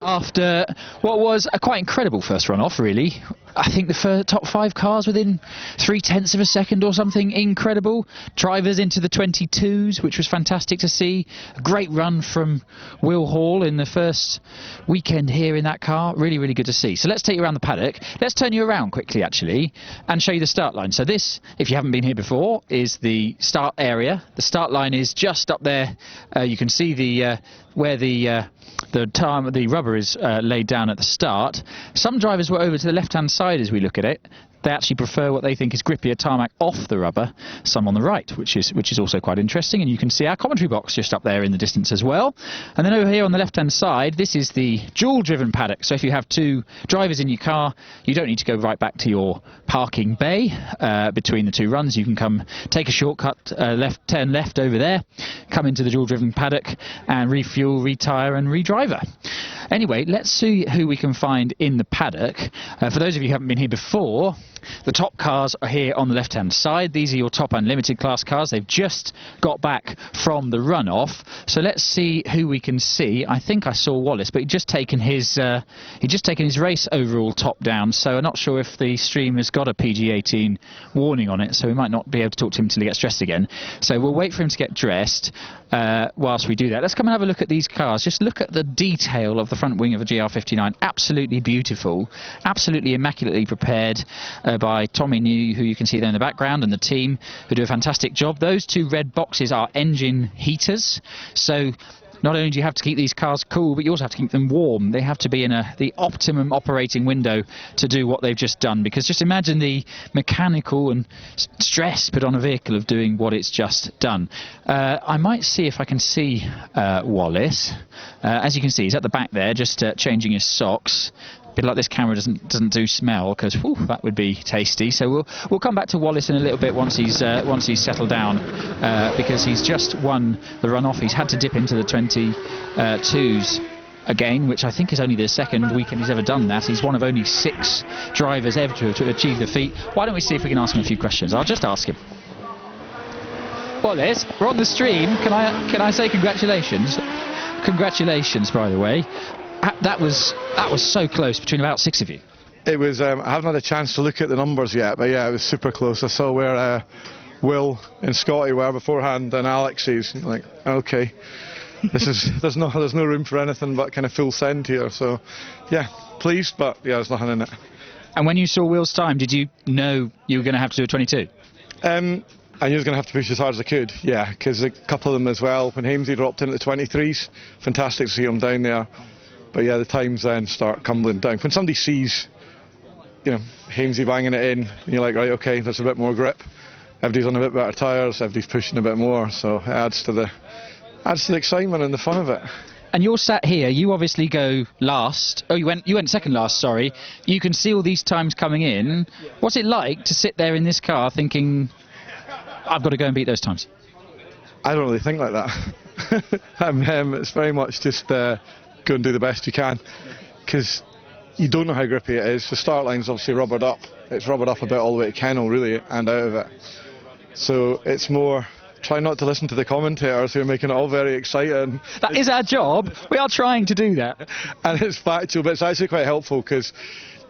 After what was a quite incredible first run-off, really. I think the top 5 cars within 0.3 of a second or something incredible. Drivers into the 22s, which was fantastic to see. A great run from Will Hall in the first weekend here in that car. Really, really good to see. So let's take you around the paddock. Let's turn you around quickly, actually, and show you the start line. So this, if you haven't been here before, is the start area. The start line is just up there. You can see where the rubber is laid down at the start. Some drivers were over to the left-hand side as we look at it. They actually prefer what they think is grippier tarmac off the rubber, some on the right, which is also quite interesting. And you can see our commentary box just up there in the distance as well. And then over here on the left-hand side, this is the dual-driven paddock. So if you have 2 drivers in your car, you don't need to go right back to your parking bay between the 2 runs. You can come take a shortcut, turn left over there, come into the dual-driven paddock and refuel, retire and re-driver. Anyway, let's see who we can find in the paddock. For those of you who haven't been here before, the top cars are here on the left-hand side. These are your top unlimited class cars. They've just got back from the run-off. So let's see who we can see. I think I saw Wallace, but he'd just taken his race overall top down. So I'm not sure if the stream has got a PG-18 warning on it. So we might not be able to talk to him until he gets dressed again. So we'll wait for him to get dressed whilst we do that. Let's come and have a look at these cars. Just look at the detail of the front wing of a GR59. Absolutely beautiful. Absolutely immaculately prepared by Tommy New, who you can see there in the background, and the team who do a fantastic job. Those 2 red boxes are engine heaters. So not only do you have to keep these cars cool, but you also have to keep them warm. They have to be in the optimum operating window to do what they've just done, because just imagine the mechanical and stress put on a vehicle of doing what it's just done. I might see if I can see Wallace. As you can see, he's at the back there, just changing his socks. A bit like this camera doesn't do smell, because that would be tasty. So we'll come back to Wallace in a little bit once he's settled down, because he's just won the run-off. He's had to dip into the 22s again, which I think is only the second weekend he's ever done that. He's one of only 6 drivers ever to achieve the feat. Why don't we see if we can ask him a few questions? I'll just ask him. Wallace, we're on the stream. Can I say congratulations? Congratulations, by the way. That was so close between about 6 of you. It was. I haven't had a chance to look at the numbers yet, but yeah, it was super close. I saw where Will and Scotty were beforehand, and Alex's. Like, okay, there's no room for anything but kind of full send here. So, yeah, pleased, but yeah, there's nothing in it. And when you saw Will's time, did you know you were going to have to do a 22? I knew I was going to have to push as hard as I could, yeah, because a couple of them as well. When Haimes dropped into the 23s, fantastic to see him down there. But yeah, the times then start crumbling down. When somebody sees, Haimes banging it in, and you're like, right, okay, there's a bit more grip. Everybody's on a bit better tyres, everybody's pushing a bit more, so it adds to the excitement and the fun of it. And you're sat here, you obviously go last. Oh, you went second last, sorry. You can see all these times coming in. What's it like to sit there in this car thinking, I've got to go and beat those times? I don't really think like that. It's very much just go and do the best you can, because you don't know how grippy it is. The start line's obviously rubbered up. It's rubbered up a bit all the way to kennel, really, and out of it. So it's more, try not to listen to the commentators who are making it all very exciting. That is our job. We are trying to do that. And it's factual, but it's actually quite helpful, because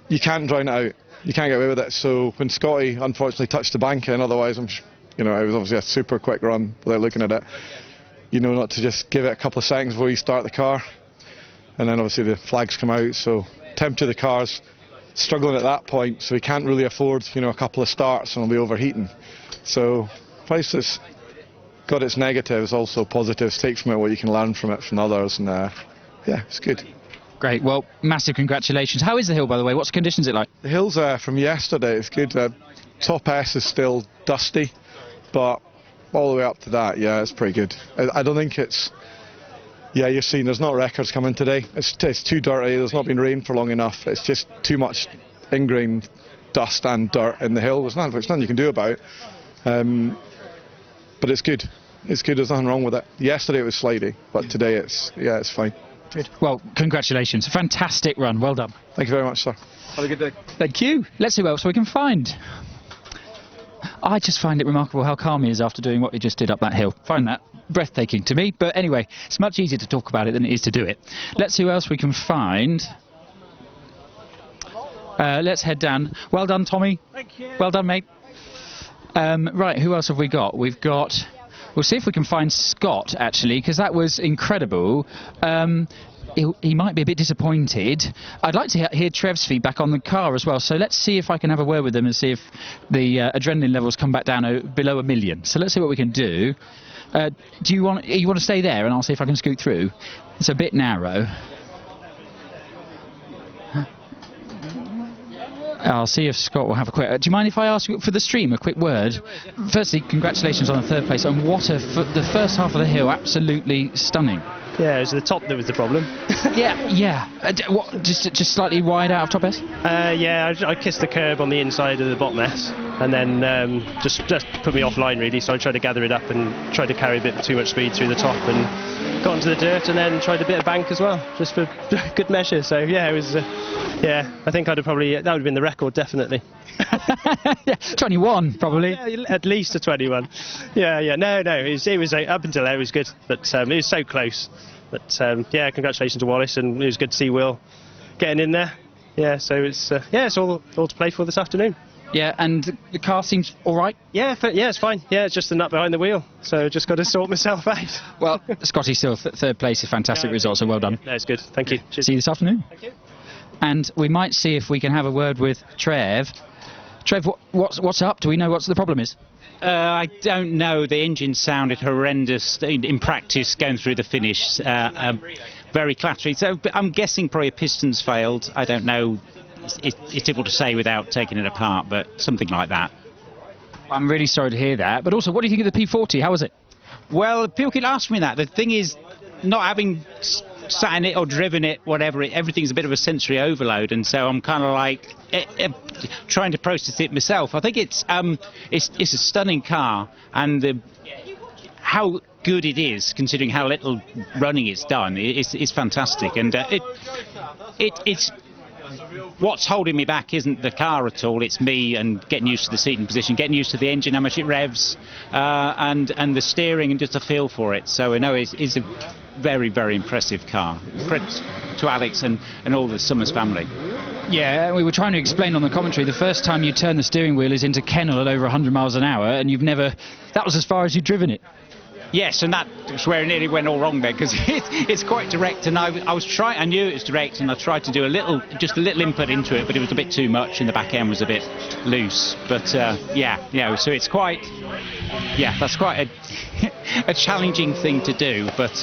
you can't drown it out. You can't get away with it. So when Scotty unfortunately touched the bank in, otherwise it was obviously a super quick run without looking at it. Not to just give it a couple of seconds before you start the car. And then obviously the flags come out, so temp to the car's struggling at that point, so we can't really afford, a couple of starts and we'll be overheating. So, whilst it's got its negatives, also positives, take from it what you can learn from it from others, and yeah, it's good. Great, well, massive congratulations. How is the hill, by the way? What's the conditions it like? The hill's from yesterday, it's good. Top S is still dusty, but all the way up to that, yeah, it's pretty good. I don't think it's... Yeah, you're seeing there's not records coming today. It's too dirty. There's not been rain for long enough. It's just too much ingrained dust and dirt in the hill. There's nothing you can do about it. But it's good. It's good. There's nothing wrong with it. Yesterday it was slidey, but today it's fine. Good. Well, congratulations. Fantastic run. Well done. Thank you very much, sir. Have a good day. Thank you. Let's see what else we can find. I just find it remarkable how calm he is after doing what he just did up that hill. Find that. breathtaking to me. But anyway, it's much easier to talk about it than it is to do it. Let's see who else we can find. Let's head down. Well done, Tommy. Thank you. Well done, mate. Right, who else have we got? We've got... We'll see if we can find Scott, actually, because that was incredible. He might be a bit disappointed. I'd like to hear Trev's feedback on the car as well, so let's see if I can have a word with them and see if the adrenaline levels come back down below 1 million. So let's see what we can do. Do you want to stay there and I'll see if I can scoot through? It's a bit narrow. I'll see if Scott will have a quick... do you mind if I ask you for the stream a quick word? Firstly, congratulations on the 3rd place, and what the first half of the hill, absolutely stunning. Yeah, it was the top that was the problem. Yeah. What, just slightly wide out of top S? Yeah, I kissed the curb on the inside of the bottom S, and then just put me offline really. So I tried to gather it up and tried to carry a bit too much speed through the top and got into the dirt, and then tried a bit of bank as well, just for good measure. So yeah, it was. Yeah, I think that would have been the record definitely. Yeah, 21 probably. Yeah, at least a 21. Yeah. No. It was up until there it was good, but it was so close. But yeah, congratulations to Wallace, and it was good to see Will getting in there. Yeah, so it's all to play for this afternoon. Yeah, and the car seems all right. Yeah, it's fine. Yeah, it's just the nut behind the wheel, so just got to sort myself out. Well, Scotty still 3rd place, a fantastic result, so well done. No, it's good. Thank you. Cheers. See you this afternoon. Thank you. And we might see if we can have a word with Trev. Trev, what's up? Do we know what the problem is? I don't know. The engine sounded horrendous in practice going through the finish. Very clattery. So I'm guessing probably pistons failed. I don't know. It's difficult to say without taking it apart, but something like that. I'm really sorry to hear that. But also, what do you think of the P40? How was it? Well, people keep asking me that. The thing is, not having sat in it or driven it, whatever, everything's a bit of a sensory overload, and so I'm kind of like trying to process it myself. I think it's a stunning car, and how good it is, considering how little running it's done, is fantastic. And it's what's holding me back isn't the car at all. It's me and getting used to the seating position, getting used to the engine, how much it revs, and the steering, and just a feel for it. So I know it's a very, very impressive car. Credit to Alex and all the Summers family. Yeah, we were trying to explain on the commentary, the first time you turn the steering wheel is into kennel at over 100 miles an hour, and that was as far as you'd driven it. Yes, and that's where it nearly went all wrong there, because it's quite direct, and I knew it was direct, and I tried to do just a little input into it, but it was a bit too much, and the back end was a bit loose. But so it's quite, that's quite a challenging thing to do, but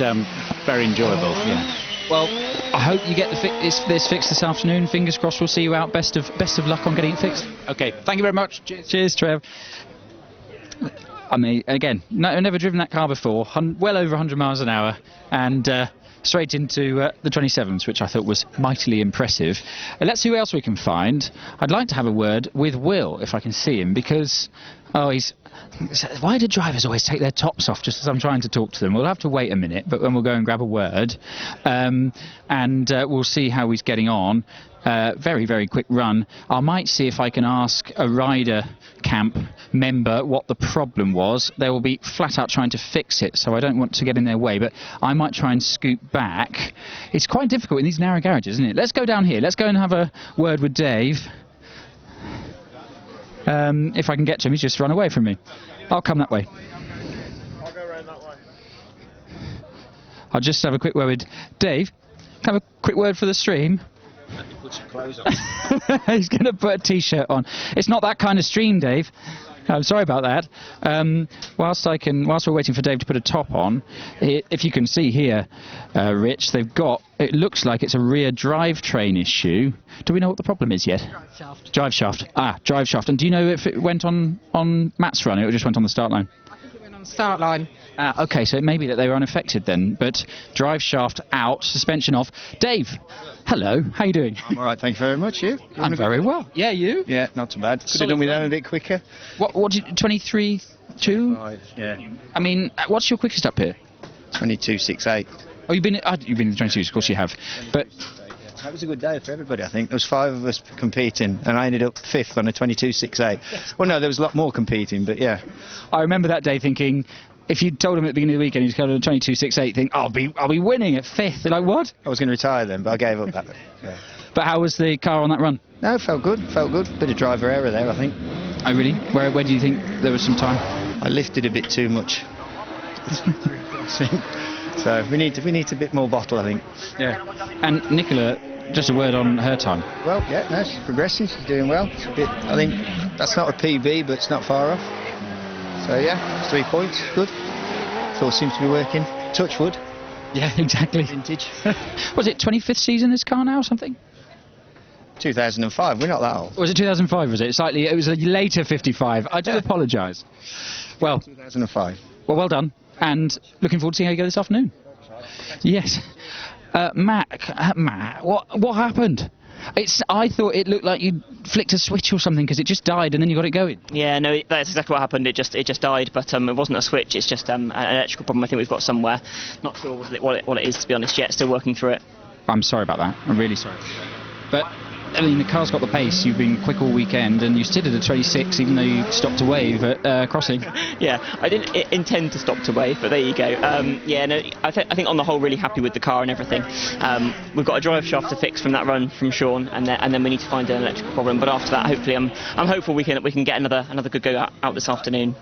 very enjoyable. Yeah. Well, I hope you get this fixed this afternoon. Fingers crossed, we'll see you out. Best of luck on getting it fixed. Okay, thank you very much. Cheers, Trev. I mean, again, never driven that car before, well over 100 miles an hour, and straight into the 27s, which I thought was mightily impressive. Let's see who else we can find. I'd like to have a word with Will, if I can see him, because, why do drivers always take their tops off just as I'm trying to talk to them? We'll have to wait a minute, but then we'll go and grab a word, and we'll see how he's getting on. Very, very quick run. I might see if I can ask a Ryder camp member what the problem was. They will be flat out trying to fix it, so I don't want to get in their way, but I might try and scoot back. It's quite difficult in these narrow garages, isn't it? Let's go down here. Let's go and have a word with Dave. If I can get to him, he's just run away from me. I'll come that way. I'll go around that way. I'll just have a quick word with Dave. Have a quick word for the stream. Put some clothes on. He's going to put a t-shirt on. It's not that kind of stream, Dave. I'm sorry about that. Whilst we're waiting for Dave to put a top on, if you can see here, Rich, it looks like it's a rear drivetrain issue. Do we know what the problem is yet? Drive shaft. Drive shaft. And do you know if it went on Matt's run or it just went on the start line? I think it went on the start line. Okay, so it may be that they were unaffected then, but drive shaft out, suspension off. Dave, hello, how you doing? I'm all right, thank you very much. You? I'm very well. Yeah, you? Yeah, not too bad. Could have done with that a bit quicker. What did 23.2? Yeah. I mean, what's your quickest up here? 22.68. Oh, you've been in the 22s, of course you have. But that was a good day for everybody, I think. There was 5 of us competing, and I ended up 5th on a 22.68. Well, no, there was a lot more competing, but yeah. I remember that day thinking, if you told him at the beginning of the weekend he's coming on 22.68, think I'll be winning at 5th. They're like, what? I was going to retire then, but I gave up that. Yeah. But how was the car on that run? No, it felt good. Bit of driver error there, I think. Oh really? Where do you think there was some time? I lifted a bit too much. So we need a bit more bottle, I think. Yeah. And Nicola, just a word on her time. Well, yeah, no, she's progressing. She's doing well. It's a bit, I think that's not a PB, but it's not far off. So yeah, 3 points, good. It all seems to be working. Touch wood. Yeah, exactly. Vintage. Was it 25th season this car now or something? 2005. We're not that old. Or was it 2005? Was it? It was a later 55. I do apologise. Well, 2005. well done. And looking forward to seeing how you go this afternoon. Yes. Matt, what happened? I thought it looked like you flicked a switch or something because it just died and then you got it going. Yeah, no, that's exactly what happened. It just died, but it wasn't a switch. It's just an electrical problem. I think we've got somewhere. Not sure what it is, to be honest, yet. Still working through it. I'm sorry about that. I'm really sorry. But I mean, the car's got the pace. You've been quick all weekend, and you stood at a 26, even though you stopped to wave at crossing. Yeah, I didn't intend to stop to wave, but there you go. Yeah, no, I think on the whole, really happy with the car and everything. We've got a drive shaft to fix from that run from Sean, and then we need to find an electrical problem. But after that, hopefully, I'm hopeful we can get another good go out this afternoon.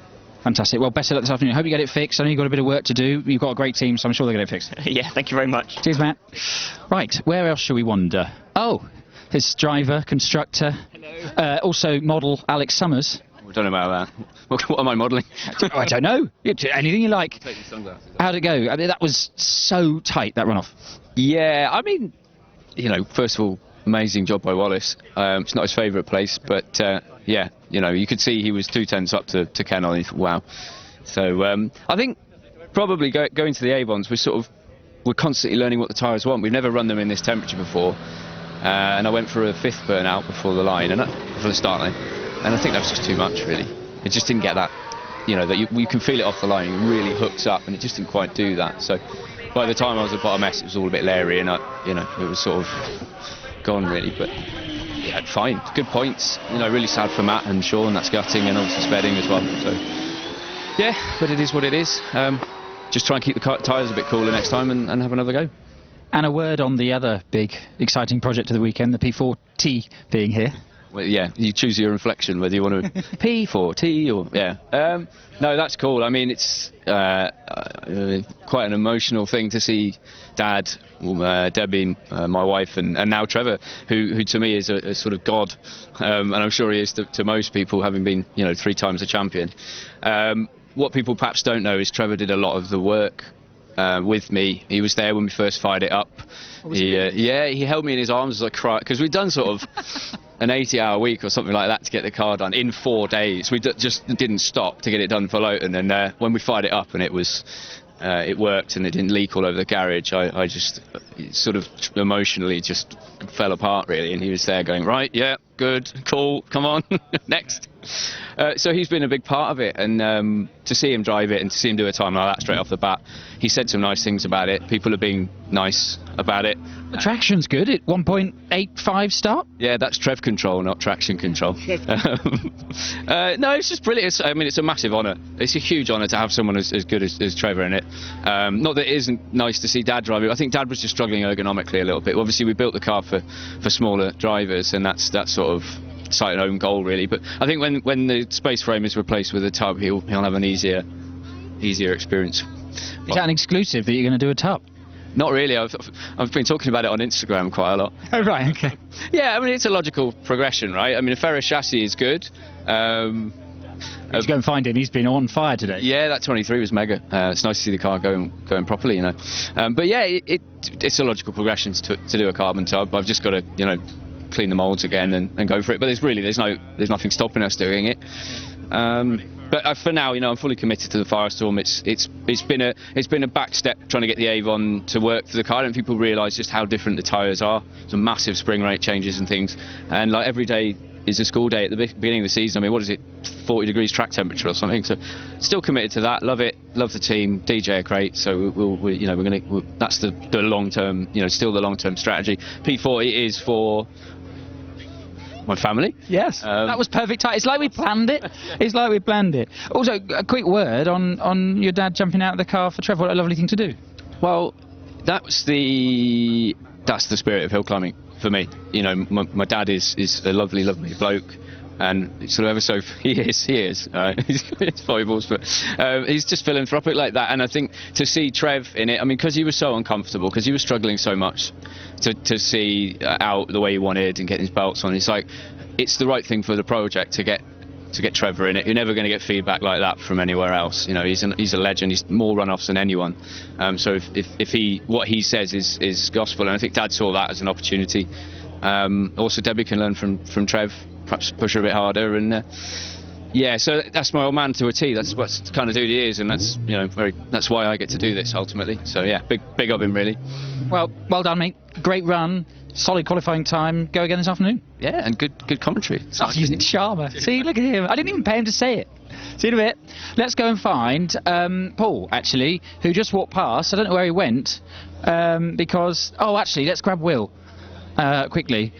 Fantastic. Well, best of luck this afternoon. Hope you get it fixed. I know you've got a bit of work to do. You've got a great team, so I'm sure they'll get it fixed. Yeah, thank you very much. Cheers, Matt. Right, where else shall we wander? Oh, there's driver, constructor, also model Alex Summers. I don't know about that. What am I modelling? I don't know. Anything you like. How'd it go? I mean, that was so tight, that runoff. Yeah, I mean, first of all, amazing job by Wallace. It's not his favourite place, but yeah, you could see he was 2/10 up to Ken on. Wow. So I think probably going to the Avons, we're constantly learning what the tyres want. We've never run them in this temperature before. And I went for a 5th burnout before the line, for the start line, and I think that was just too much, really. It just didn't get that, that you can feel it off the line. It really hooks up, and it just didn't quite do that. So by the time I was at bottom S, it was all a bit leery, and it was sort of gone, really. But yeah, fine, good points. Really sad for Matt and Sean. That's gutting, and obviously Spedding as well. So yeah, but it is what it is. Just try and keep the tyres a bit cooler next time, and have another go. And a word on the other big, exciting project of the weekend, the P4T being here. Well, yeah, you choose your inflection, whether you want to P4T or... Yeah. No, that's cool. I mean, it's quite an emotional thing to see Dad, Debbie, my wife, and now Trevor, who to me is a sort of god, and I'm sure he is to most people, having been, 3 times a champion. What people perhaps don't know is Trevor did a lot of the work with me. He was there when we first fired it up. He held me in his arms as I cried, because we'd done sort of an 80-hour week or something like that to get the car done in 4 days. We just didn't stop to get it done for Lowton, and when we fired it up and it worked and it didn't leak all over the garage, I just sort of emotionally just fell apart, really. And he was there going, right, yeah, good, cool, come on, next. So he's been a big part of it, and to see him drive it and to see him do a time like that straight off the bat, he said some nice things about it. People are being nice about it. The traction's good at 1.85 start. Yeah, that's Trev control, not traction control. No, it's just brilliant. It's a massive honour. It's a huge honour to have someone as good as Trevor in it. Not that it isn't nice to see Dad drive it. I think Dad was just struggling ergonomically a little bit. Obviously, we built the car for smaller drivers, and that's sort of sight and own goal, really. But I think when the space frame is replaced with a tub, he'll have an easier experience. Is that an exclusive that you're going to do a tub? Not really. I've been talking about it on Instagram quite a lot. Oh right, okay. Yeah, it's a logical progression, right? A Ferris chassis is good. Let's go and find him. He's been on fire today. Yeah, that 23 was mega. It's nice to see the car going properly, But yeah, it's a logical progression to do a carbon tub. I've just got to clean the moulds again and go for it. But there's nothing stopping us doing it. But for now, I'm fully committed to the Firestorm. It's been a back step trying to get the Avon to work for the car. I don't think people realise just how different the tyres are. Some massive spring rate changes and things. And like every day is a school day at the beginning of the season. What is it? 40 degrees track temperature or something. So still committed to that. Love it. Love the team. DJ are great. So that's the long term. Still the long term strategy. P40 is for my family. Yes, that was perfect time. It's like we planned it. It's like we planned it. Also, a quick word on your dad jumping out of the car for Trevor. What a lovely thing to do. Well, that's the spirit of hill climbing for me. You know, my dad is a lovely bloke, and sort of ever so he is. He's 5 balls, but he's just philanthropic like that. And I think to see Trev in it, I mean, because he was so uncomfortable, because he was struggling so much to see out the way he wanted and getting his belts on, it's like it's the right thing for the project to get Trevor in it. You're never going to get feedback like that from anywhere else. You know, he's a legend. He's more runoffs than anyone. So if what he says is gospel, and I think Dad saw that as an opportunity. Also, Debbie can learn from Trev, perhaps push her a bit harder, and so that's my old man to a T. That's what kind of dude he is, and that's that's why I get to do this ultimately. So yeah, big of him really. Well done, mate. Great run. Solid qualifying time. Go again this afternoon. Yeah, and good commentary. Oh, using Chalmers. See, look at him. I didn't even pay him to say it. See you in a bit. Let's go and find Paul, actually, who just walked past. I don't know where he went, because... Oh, actually, let's grab Will quickly.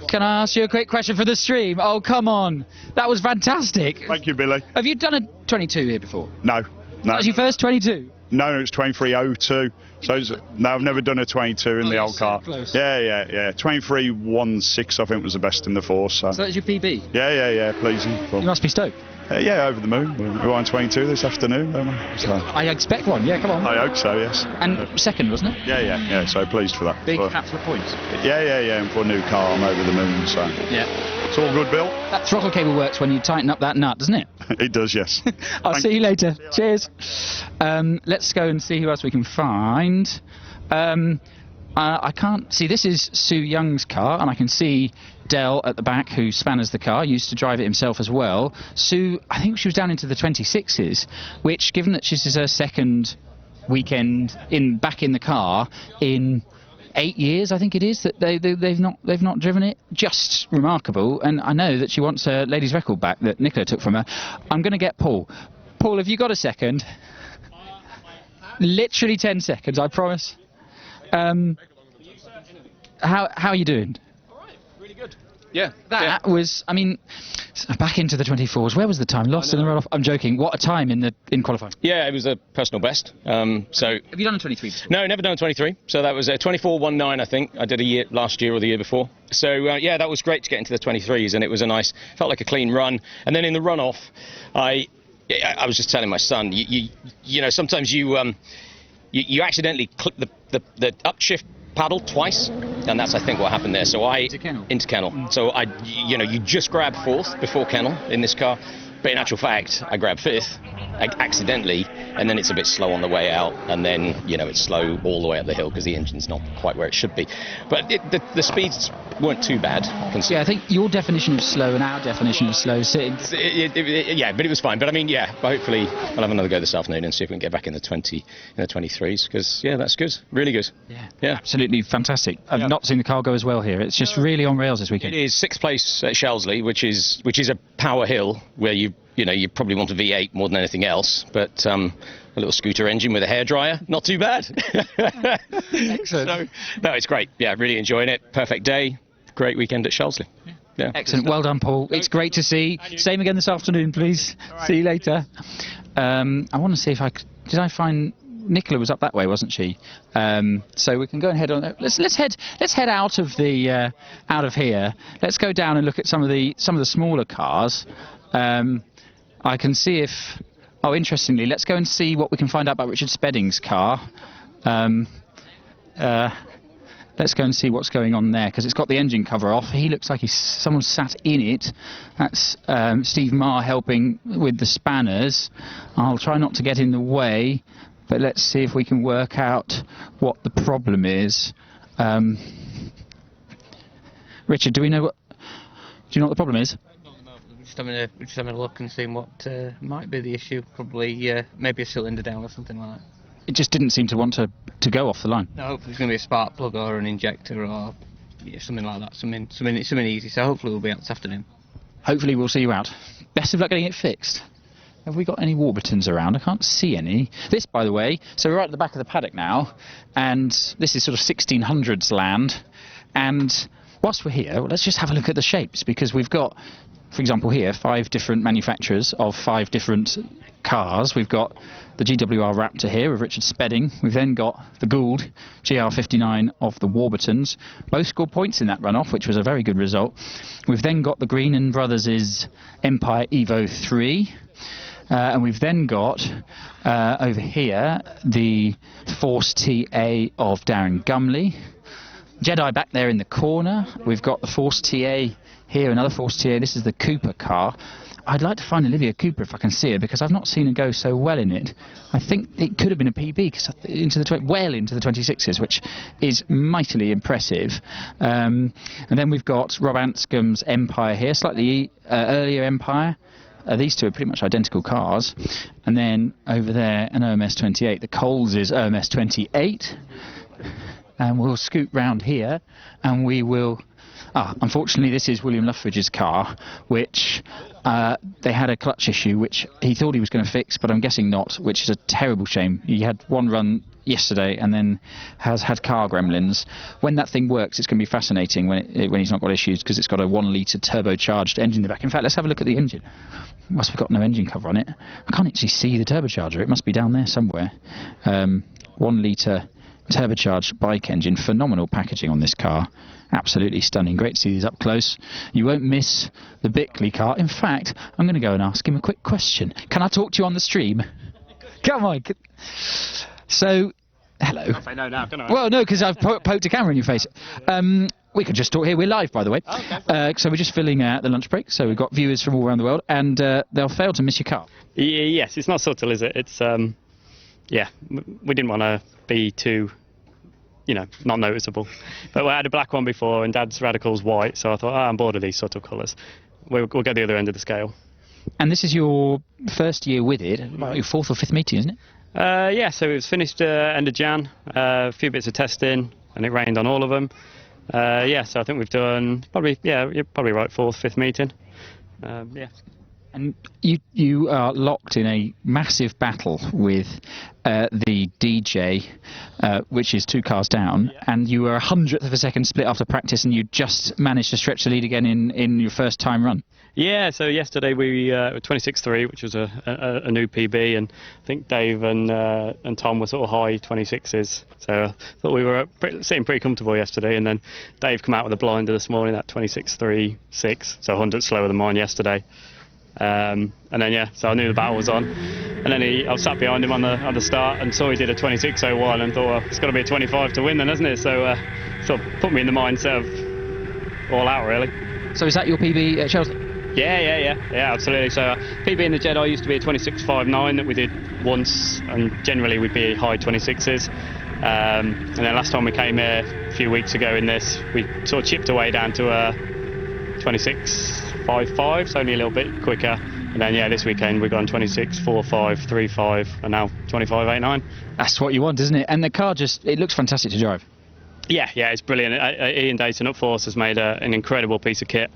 Can I ask you a quick question for the stream? Oh, come on. That was fantastic. Thank you, Billy. Have you done a 22 here before? No. That was your first 22? No, it's 23.02. So no, I've never done a 22 in the old car. Close. Yeah. 23.16 I think was the best in the force. So that's your PB? Yeah, pleasing. You must be stoked. Yeah, over the moon. We're on 22 this afternoon, don't we? So. I expect one. Yeah, come on. I hope so. Yes. And second, wasn't it? Yeah. So pleased for that. Big hat for the points. Yeah. And for a new car, I'm over the moon. So yeah, it's all good, Bill. That throttle cable works when you tighten up that nut, doesn't it? It does, yes. I'll see you later. Cheers. Let's go and see who else we can find. I can't see. This is Sue Young's car, and I can see Dell at the back, who spanners the car, used to drive it himself as well. Sue, I think she was down into the 26s, which, given that this is her second weekend back in the car in 8 years, I think it is, that they've not driven it. Just remarkable. And I know that she wants her ladies' record back that Nicola took from her. I'm going to get Paul. Paul, have you got a second? Literally 10 seconds, I promise. How are you doing? All right, really good. Yeah. That was, I mean, back into the 24s. Where was the time? Lost in the run-off. I'm joking. What a time in qualifying. Yeah, it was a personal best. So have you done a 23 before? No, never done a 23. So that was a 24.19, I think. I did last year or the year before. So yeah, that was great to get into the 23s, and it was felt like a clean run. And then in the run-off, I was just telling my son, you know, sometimes you accidentally clip the upshift paddle twice, and that's I think what happened there. So into kennel. So you just grab fourth before kennel in this car, but in actual fact I grabbed fifth accidentally, and then it's a bit slow on the way out, and then it's slow all the way up the hill because the engine's not quite where it should be. But the speeds weren't too bad. Yeah, I think your definition of slow and our definition of slow yeah, but it was fine. But I mean, yeah, hopefully I'll have another go this afternoon and see if we can get back in the 23s, because yeah, that's good, really good. Yeah, absolutely fantastic. I've not seen the car go as well here. It's just really on rails this weekend. It is 6th place at Shelsley, which is a power hill where you probably want a V8 more than anything else, but a little scooter engine with a hairdryer, not too bad. Excellent. So, no, it's great. Yeah, really enjoying it. Perfect day. Great weekend at Shelsley. Yeah. Excellent. Well done, Paul. It's great to see. Same again this afternoon, please. Right. See you later. I want to see if did I find Nicola was up that way, wasn't she? So we can go and head on. Let's head out of here. Let's go down and look at some of the smaller cars. I can see if... Oh, interestingly, let's go and see what we can find out about Richard Spedding's car. Let's go and see what's going on there, because it's got the engine cover off. He looks like someone sat in it. That's Steve Marr helping with the spanners. I'll try not to get in the way, but let's see if we can work out what the problem is. Richard, do you know what the problem is? We're just having a look and seeing what might be the issue. Probably maybe a cylinder down or something like that. It just didn't seem to want to go off the line. No, hopefully it's going to be a spark plug or an injector or something like that. Something easy. So hopefully we'll be out this afternoon. Hopefully we'll see you out. Best of luck getting it fixed. Have we got any Warburtons around? I can't see any. This, by the way, so we're right at the back of the paddock now, and this is sort of 1600s land, and whilst we're here, let's just have a look at the shapes, because we've got, for example, here 5 different manufacturers of 5 different cars. We've got the GWR Raptor here of Richard Spedding. We've then got the Gould GR59 of the Warburtons. Both scored points in that runoff, which was a very good result. We've then got the Greenan Brothers' Empire Evo 3. And we've then got, over here, the Force TA of Darren Gumley. Jedi back there in the corner. We've got the Force TA here, another Force TA. This is the Cooper car. I'd like to find Olivia Cooper if I can see her, because I've not seen her go so well in it. I think it could have been a PB, because well into the 26s, which is mightily impressive. And then we've got Rob Anscombe's Empire here, slightly earlier Empire. These two are pretty much identical cars. And then over there, an OMS 28. The Coles is OMS 28. And we'll scoot round here, and we will... unfortunately, this is William Luffridge's car, which they had a clutch issue, which he thought he was going to fix, but I'm guessing not, which is a terrible shame. He had one run yesterday and then has had car gremlins. When that thing works, it's going to be fascinating when he's not got issues, because it's got a 1 litre turbocharged engine in the back. In fact, let's have a look at the engine. Must have got no engine cover on it. I can't actually see the turbocharger. It must be down there somewhere. 1 litre turbocharged bike engine. Phenomenal packaging on this car. Absolutely stunning. Great to see these up close. You won't miss the Bickley car. In fact, I'm going to go and ask him a quick question. Can I talk to you on the stream? Come on. So, hello. If I know now, can I? Well, no, because I've poked a camera in your face. We could just talk here. We're live, by the way. Okay. So we're just filling the lunch break. So we've got viewers from all around the world, and they'll fail to miss your car. Yes, it's not subtle, is it? It's yeah, we didn't want to be too, not noticeable. But we had a black one before, and Dad's Radical's white, so I thought, I'm bored of these subtle colours. We'll go the other end of the scale. And this is your first year with it, about your 4th or 5th meeting, isn't it? Yeah, so it was finished end of Jan, a few bits of testing, and it rained on all of them. Yeah, so I think we've done you're probably right, 4th, 5th meeting. Yeah. And you are locked in a massive battle with the DJ, which is 2 cars down, and you were 100th of a second split after practice, and you just managed to stretch the lead again in your first time run. Yeah, so yesterday we were 26.3, which was a new PB, and I think Dave and Tom were sort of high 26s. So I thought we were sitting pretty comfortable yesterday, and then Dave come out with a blinder this morning at 26.36, so 100 slower than mine yesterday. And then so I knew the battle was on, and then I was sat behind him on the start and saw he did a 26.01 and thought, well, it's got to be a 25 to win then, hasn't it? So sort of put me in the mindset of all out, really. So is that your PB at Shelsley? Yeah, absolutely. So PB in the Jedi used to be a 26.59 that we did once, and generally we'd be high 26s. And then last time we came here a few weeks ago in this, we sort of chipped away down to a 26.55, so only a little bit quicker. And then this weekend we've gone 26.45, 35, and now 25.89. That's what you want, isn't it? And the car it looks fantastic to drive. Yeah, it's brilliant. Ian Dayton up Force has made an incredible piece of kit.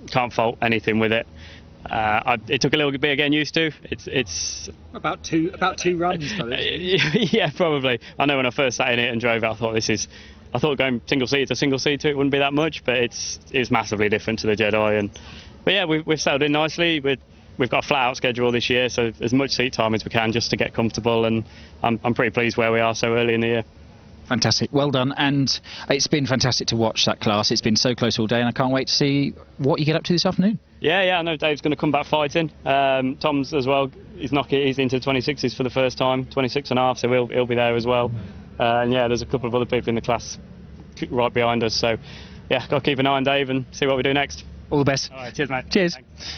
Can't fault anything with it. It took a little bit of getting used to. It's about two runs. Yeah, probably. I know when I first sat in it and drove it, I thought going single seat to single seat it wouldn't be that much, but it's massively different to the Jedi. But yeah, we've settled in nicely. We've got a flat out schedule this year, so as much seat time as we can just to get comfortable, and I'm pretty pleased where we are so early in the year. Fantastic, well done, and it's been fantastic to watch that class. It's been so close all day, and I can't wait to see what you get up to this afternoon. Yeah, I know Dave's going to come back fighting. Tom's as well. He's into 26s for the first time, 26.5, so he'll be there as well. And there's a couple of other people in the class right behind us. So got to keep an eye on Dave and see what we do next. All the best. All right, cheers, mate. Cheers. Thanks.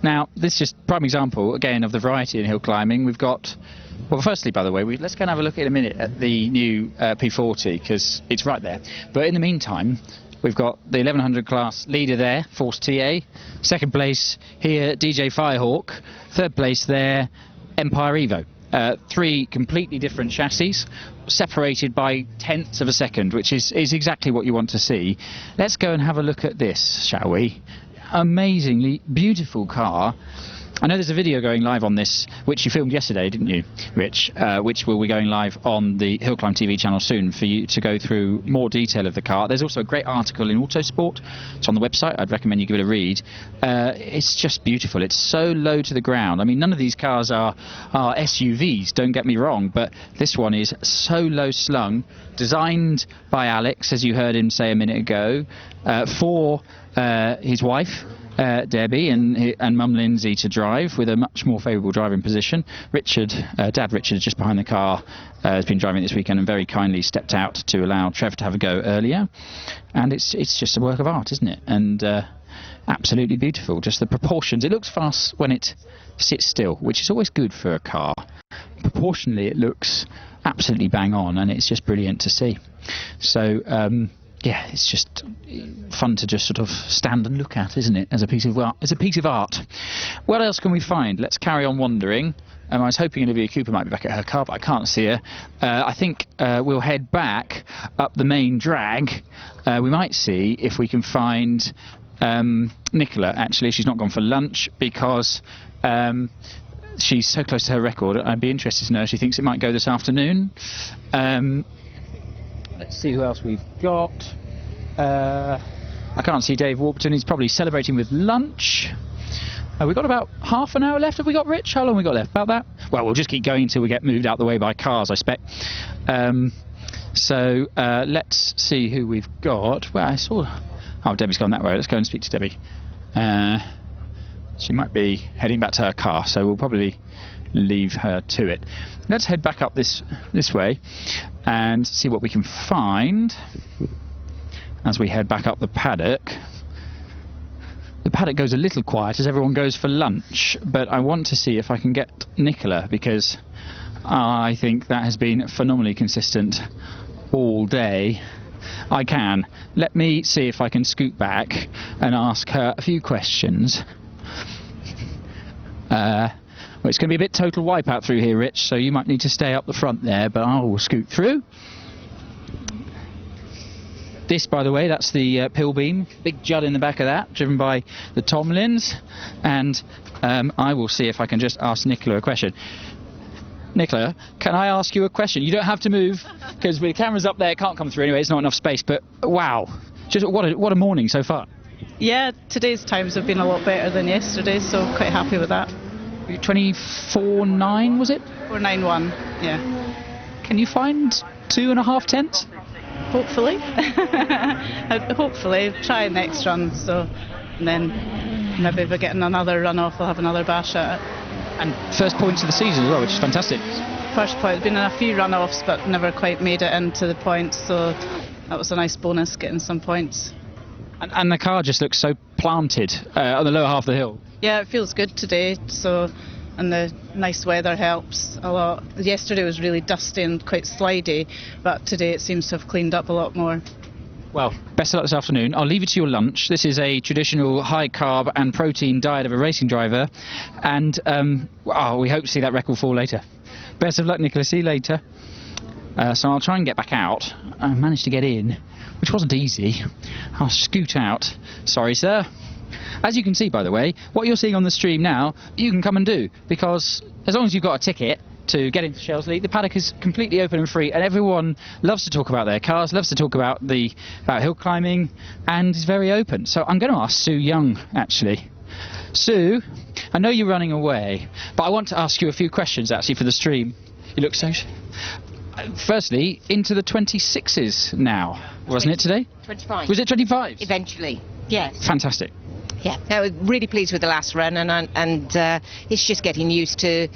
Now, this is just prime example again of the variety in hill climbing. We've got. Well, firstly, by the way, let's go and have a look in a minute at the new P40, because it's right there. But in the meantime, we've got the 1100 class leader there, Force TA. Second place here, DJ Firehawk. Third place there, Empire Evo. 3 completely different chassis, separated by tenths of a second, which is exactly what you want to see. Let's go and have a look at this, shall we? Amazingly beautiful car. I know there's a video going live on this, which you filmed yesterday, didn't you, Rich? Which will be going live on the HillClimb.TV channel soon for you to go through more detail of the car. There's also a great article in Autosport. It's on the website. I'd recommend you give it a read. It's just beautiful. It's so low to the ground. I mean, none of these cars are SUVs, don't get me wrong, but this one is so low slung, designed by Alex, as you heard him say a minute ago, for his wife, Debbie, and Mum Lindsay to drive with a much more favourable driving position. Dad Richard, just behind the car, has been driving this weekend and very kindly stepped out to allow Trev to have a go earlier. And it's just a work of art, isn't it? And absolutely beautiful. Just the proportions. It looks fast when it sits still, which is always good for a car. Proportionally, it looks absolutely bang on, and it's just brilliant to see. So yeah, it's just fun to just sort of stand and look at, isn't it, as a piece of art? It's a piece of art. What else can we find? Let's carry on wandering. I was hoping Olivia Cooper might be back at her car, but I can't see her. I think we'll head back up the main drag. We might see if we can find Nicola. Actually, she's not gone for lunch because she's so close to her record. I'd be interested to know if she thinks it might go this afternoon. Let's see who else we've got. I can't see Dave Warburton. He's probably celebrating with lunch. We've got about half an hour left. Have we got, Rich? How long have we got left? About that? Well, we'll just keep going until we get moved out the way by cars, I expect. So let's see who we've got. Well, I saw... Oh, Debbie's gone that way. Let's go and speak to Debbie. She might be heading back to her car, so we'll probably leave her to it. Let's head back up this way and see what we can find as we head back up the paddock. The paddock goes a little quiet as everyone goes for lunch, but I want to see if I can get Nicola, because I think that has been phenomenally consistent all day. I can. Let me see if I can scoot back and ask her a few questions. Well, it's going to be a bit total wipeout through here, Rich, so you might need to stay up the front there, but I will scoot through. This, by the way, that's the pill beam. Big Judd in the back of that, driven by the Tomlins. And I will see if I can just ask Nicola a question. Nicola, can I ask you a question? You don't have to move, because with the cameras up there, it can't come through anyway. It's not enough space, but wow. Just what a morning so far. Yeah, today's times have been a lot better than yesterday's, so quite happy with that. 24.9, was it? 491, yeah. Can you find 2.5 tenths? Hopefully. Hopefully. Try next run, and then maybe if we're getting another run off, we'll have another bash at it. And first points of the season as well, which is fantastic. First point. Been in a few run-offs, but never quite made it into the points, so that was a nice bonus, getting some points. And the car just looks so planted on the lower half of the hill. Yeah, it feels good today, and the nice weather helps a lot. Yesterday was really dusty and quite slidey, but today it seems to have cleaned up a lot more. Well, best of luck this afternoon. I'll leave it to your lunch. This is a traditional high-carb and protein diet of a racing driver, and we hope to see that record fall later. Best of luck, Nicola. See you later. So I'll try and get back out. I managed to get in, which wasn't easy. I'll scoot out. Sorry, sir. As you can see, by the way, what you're seeing on the stream now, you can come and do, because as long as you've got a ticket to get into Shelsley, the paddock is completely open and free, and everyone loves to talk about their cars, loves to talk about hill climbing, and is very open. So I'm going to ask Sue Young, actually. Sue, I know you're running away, but I want to ask you a few questions, actually, for the stream. You look so... Firstly, into the 26s now, wasn't it today? 25. Was it 25? Eventually, yes. Fantastic. Yeah, I was really pleased with the last run, and it's just getting used to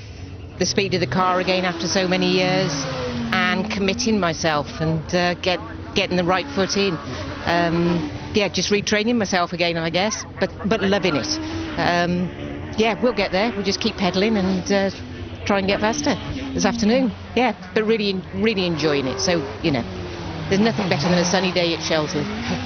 the speed of the car again after so many years, and committing myself and getting the right foot in. Just retraining myself again, I guess, but loving it. We'll get there. We'll just keep pedaling and try and get faster this afternoon. Yeah, but really enjoying it. So, there's nothing better than a sunny day at Shelsley.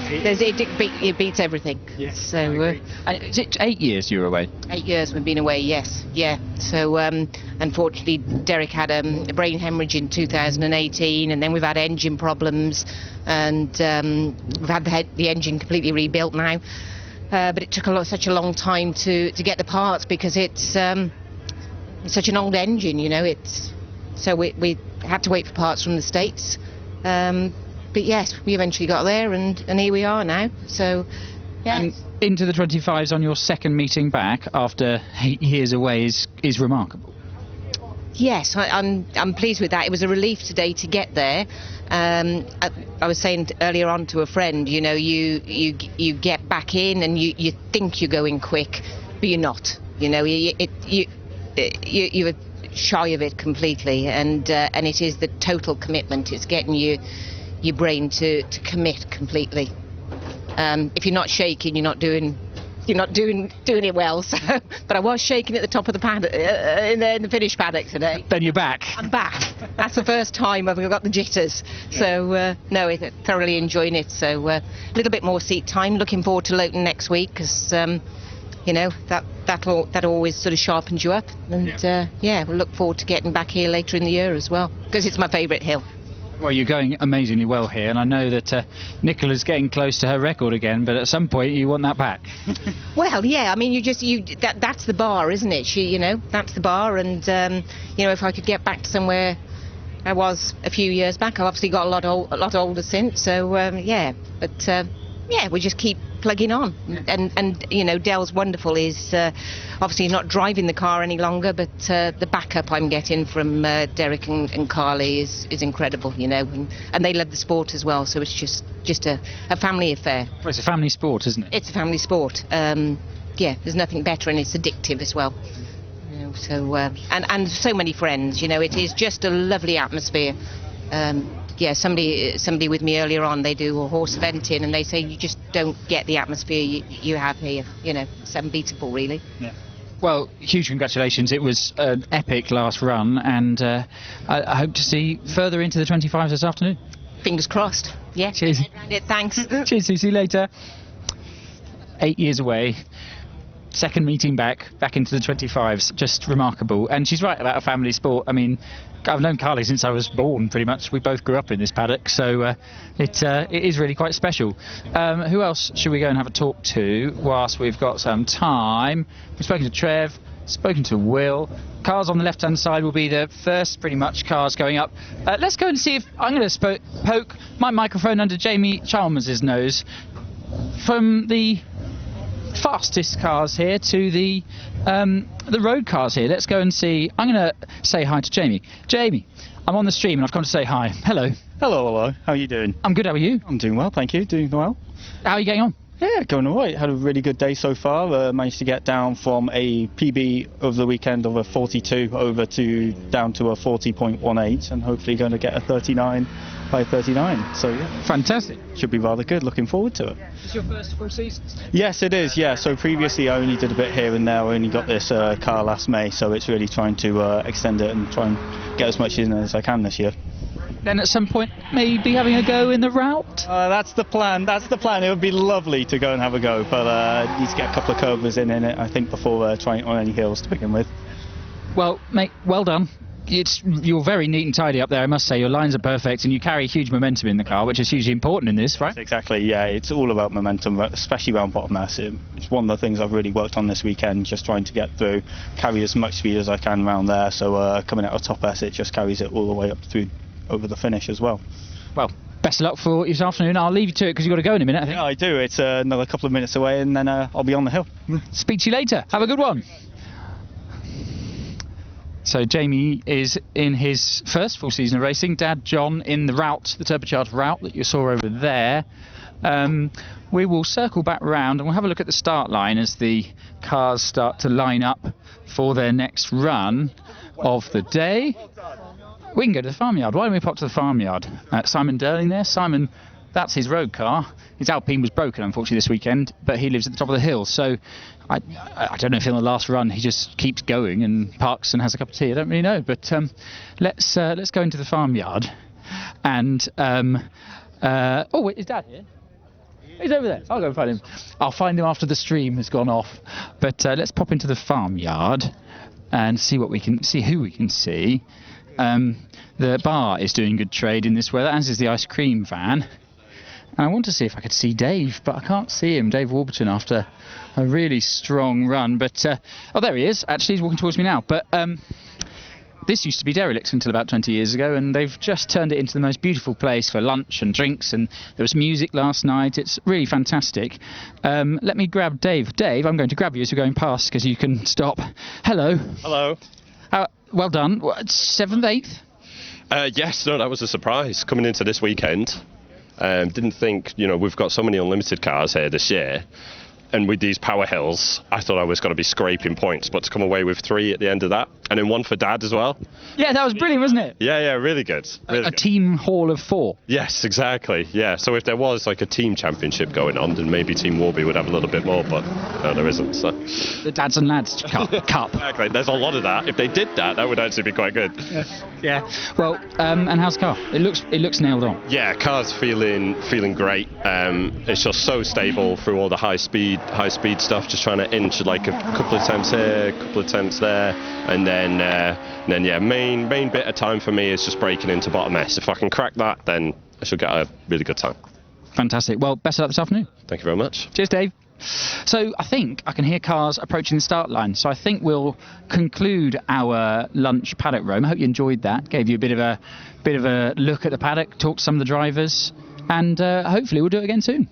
It beats everything. Yes, so, is it 8 years you were away? 8 years we've been away, yes. Yeah. So, unfortunately, Derek had a brain hemorrhage in 2018, and then we've had engine problems, and we've had the engine completely rebuilt now. but it took such a long time to get the parts because it's such an old engine, you know. So we had to wait for parts from the States. But yes, we eventually got there, and here we are now. So, yeah. And into the 25s on your second meeting back after 8 years away is remarkable. Yes, I'm pleased with that. It was a relief today to get there. I was saying earlier on to a friend, you know, you get back in and you think you're going quick, but you're not. You know, you're shy of it completely, and it is the total commitment. It's getting your brain to commit completely. If you're not shaking, you're not doing it well. So, but I was shaking at the top of the paddock in the finish paddock today. Then you're back. I'm back. That's the first time I've got the jitters. So no, thoroughly enjoying it. So a little bit more seat time. Looking forward to Lowton next week because you know that always sort of sharpens you up. And we'll look forward to getting back here later in the year as well because it's my favourite hill. Well, you're going amazingly well here, and I know that Nicola's getting close to her record again, but at some point you want that back. Well, yeah, I mean, that's the bar, isn't it? That's the bar, and if I could get back to somewhere I was a few years back, I've obviously got a lot older since, so we just keep plugging on, and you know, Dell's wonderful is obviously not driving the car any longer, but the backup I'm getting from Derek and Carly is incredible, you know, and they love the sport as well, so it's just a family affair. Well, it's a family sport, isn't it? It's a family sport. There's nothing better, and it's addictive as well. You know, so and so many friends, you know, it is just a lovely atmosphere. Somebody with me earlier on, they do a horse eventing, and they say you just don't get the atmosphere you have here. You know, it's unbeatable, really. Yeah. Well, huge congratulations. It was an epic last run, and I hope to see further into the 25s this afternoon. Fingers crossed. Yeah. Cheers. Thanks. Cheers, see you later. 8 years away. Second meeting back into the 25s, just remarkable. And she's right about a family sport. I mean, I've known Carly since I was born, pretty much. We both grew up in this paddock, so it is really quite special. Who else should we go and have a talk to whilst we've got some time? We've spoken to Trev, spoken to Will. Cars on the left-hand side will be the first, pretty much, cars going up. Let's go and see if I'm going to poke my microphone under Jamie Chalmers' nose from the fastest cars here to the road cars here. Let's go and see. I'm going to say hi to Jamie. Jamie, I'm on the stream and I've come to say hi. Hello. Hello. How are you doing? I'm good. How are you? I'm doing well, thank you. Doing well. How are you getting on? Yeah, going all right. Had a really good day so far. Managed to get down from a PB of the weekend of a 42 down to a 40.18, and hopefully going to get a 39 by 39. So yeah, fantastic. Should be rather good. Looking forward to it. Is your first full season? Yes, it is. Yeah. So previously I only did a bit here and there. I only got this car last May, so it's really trying to extend it and try and get as much in as I can this year. Then at some point maybe having a go in the route? That's the plan. It would be lovely to go and have a go, but need to get a couple of curvers in it, I think, before trying on any hills to begin with. Well, mate, well done. You're very neat and tidy up there, I must say. Your lines are perfect, and you carry huge momentum in the car, which is hugely important in this, right? Exactly, yeah. It's all about momentum, especially around Bottomless. It's one of the things I've really worked on this weekend, just trying to get through, carry as much speed as I can around there. So coming out of Top S, it just carries it all the way up through over the finish as well. Well, best of luck for this afternoon. I'll leave you to it because you've got to go in a minute, I think. Yeah, I do. It's another couple of minutes away, and then I'll be on the hill. Speak to you later. Have a good one. So Jamie is in his first full season of racing. Dad John in the route, the turbocharged route that you saw over there. We will circle back round and we'll have a look at the start line as the cars start to line up for their next run of the day. We can go to the farmyard. Why don't we pop to the farmyard? Simon Durling there. Simon, that's his road car. His Alpine was broken, unfortunately, this weekend, but he lives at the top of the hill. So I don't know if in the last run he just keeps going and parks and has a cup of tea. I don't really know. But let's go into the farmyard. And wait, is Dad here? He's over there. I'll go and find him. I'll find him after the stream has gone off. But let's pop into the farmyard and see who we can see. The bar is doing good trade in this weather, as is the ice cream van. And I want to see if I could see Dave, but I can't see him, Dave Warburton, after a really strong run. But, oh, there he is. Actually, he's walking towards me now. But this used to be derelict until about 20 years ago, and they've just turned it into the most beautiful place for lunch and drinks, and there was music last night. It's really fantastic. Let me grab Dave. Dave, I'm going to grab you as we're going past, because you can stop. Hello. Hello. Well done. What, 7th, 8th? Yes, no, that was a surprise coming into this weekend. Didn't think, we've got so many unlimited cars here this year, and with these power hills, I thought I was going to be scraping points, but to come away with 3 at the end of that, and then 1 for Dad as well. Yeah, that was brilliant, wasn't it? Yeah, really good. Really a team haul of 4. Yes, exactly. Yeah, so if there was like a team championship going on, then maybe Team Warby would have a little bit more, but no, there isn't. So. The Dads and Lads Cup. Exactly. There's a lot of that. If they did that, that would actually be quite good. Yeah. Well, and how's the car? It looks nailed on. Yeah, car's feeling great. It's just so stable through all the high speed stuff. Just trying to inch like a couple of attempts here, a couple of attempts there, and then yeah, main bit of time for me is just breaking into bottom S. If I can crack that, then I should get a really good time. Fantastic. Well, best of luck this afternoon. Thank you very much. Cheers, Dave. So I think I can hear cars approaching the start line. So I think we'll conclude our lunch paddock roam. I hope you enjoyed that. Gave you a bit of a look at the paddock, talked to some of the drivers, and hopefully we'll do it again soon.